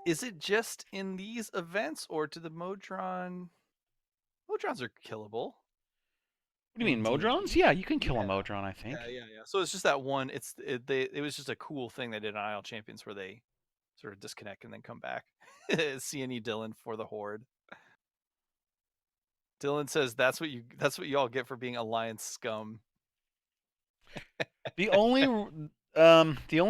Is it just in these events or to the Modron? Modrons are killable. What do you mean, Modrons? Yeah, you can kill a Modron, I think. Yeah. So it's just that one. It was just a cool thing they did on Isle Champions where they sort of disconnect and then come back. CNE Dylan for the Horde. Dylan says that's what you all get for being Alliance scum. The only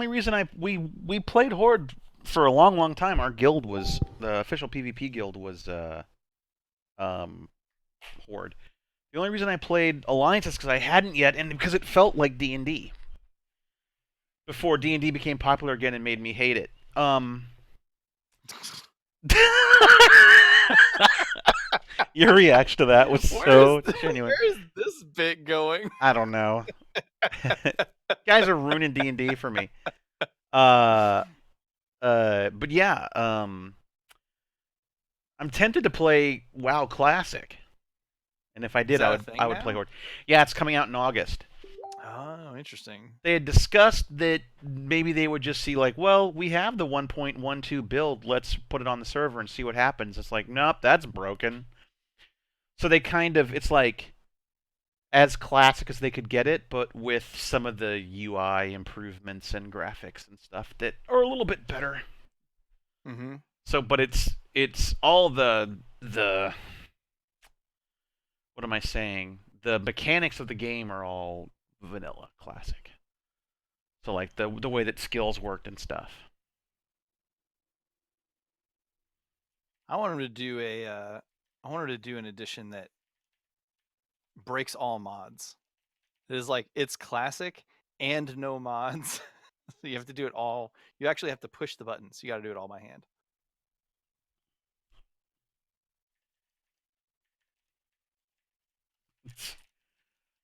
reason we played Horde for a long time. Our guild was the official PvP guild was Horde. The only reason I played Alliance is because I hadn't yet, and because it felt like D&D. Before D&D became popular again and made me hate it. Your reaction to that was so genuine. Where is this bit going? I don't know. Guys are ruining D&D for me. But yeah, I'm tempted to play WoW Classic. And if I did, I would play Horde. Yeah, it's coming out in August. Oh, interesting. They had discussed that maybe they would just see like, well, we have the 1.12 build, let's put it on the server and see what happens. It's like, nope, that's broken. So they kind of, it's like as classic as they could get it, but with some of the UI improvements and graphics and stuff that are a little bit better. Mm-hmm. So, but it's all the what am I saying? The mechanics of the game are all vanilla classic. So like the way that skills worked and stuff. I want him to do an edition that breaks all mods. It is like it's classic and no mods. So you have to do it all. You actually have to push the buttons. You got to do it all by hand.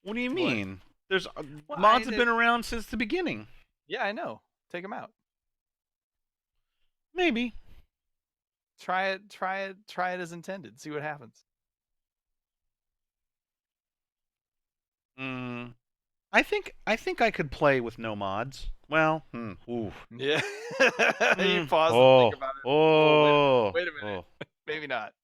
What do you mean? There's mods have been around since the beginning. Yeah, I know. Take them out. Maybe. Try it as intended. See what happens. I think I could play with no mods. Well, ooh. Yeah. You pause and think about it. Wait a minute. Maybe not.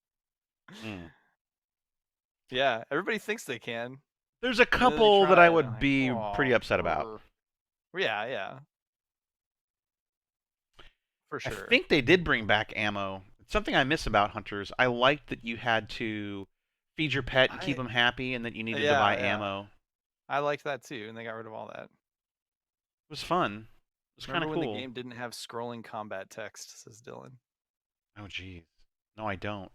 Yeah, everybody thinks they can. There's a couple that I would be pretty upset about. Yeah. For sure. I think they did bring back ammo. It's something I miss about Hunters. I liked that you had to feed your pet and keep them happy, and that you needed to buy ammo. I liked that too, and they got rid of all that. It was fun. It was kind of cool. When the game didn't have scrolling combat text, says Dylan. Oh, geez. No, I don't.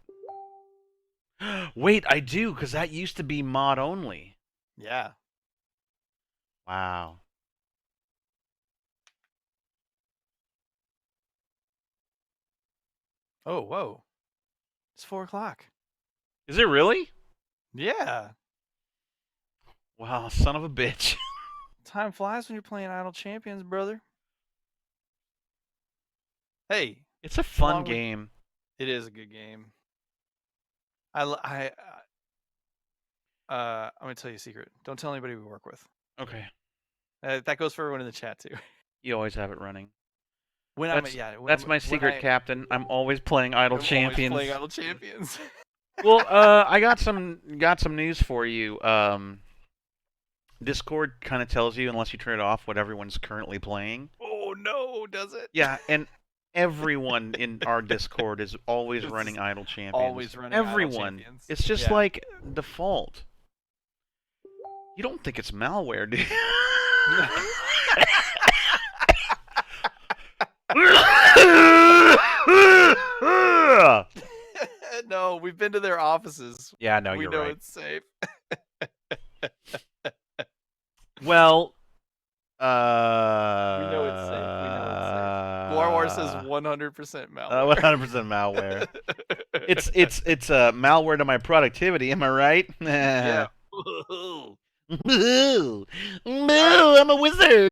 Wait, I do, because that used to be mod only. Yeah. Wow. Oh, whoa. It's 4 o'clock. Is it really? Yeah. Wow, son of a bitch. Time flies when you're playing Idle Champions, brother. Hey. It's a fun game. It is a good game. I'm going to tell you a secret. Don't tell anybody we work with. Okay. That goes for everyone in the chat, too. You always have it running. That's my secret, Captain. I'm always playing Idle Champions. Always playing Idle Champions. Well, I got some news for you. Discord kind of tells you, unless you turn it off, what everyone's currently playing. Oh no, does it? Yeah, and everyone in our Discord is always running Idle Champions. Always running everyone. Idle Champions. It's just like default. You don't think it's malware, do you? No, we've been to their offices. Yeah, no, you're right. We know it's safe. Well, we know it's safe. War says 100% malware. 100% malware. It's malware to my productivity. Am I right? Yeah. Moo! I'm a wizard.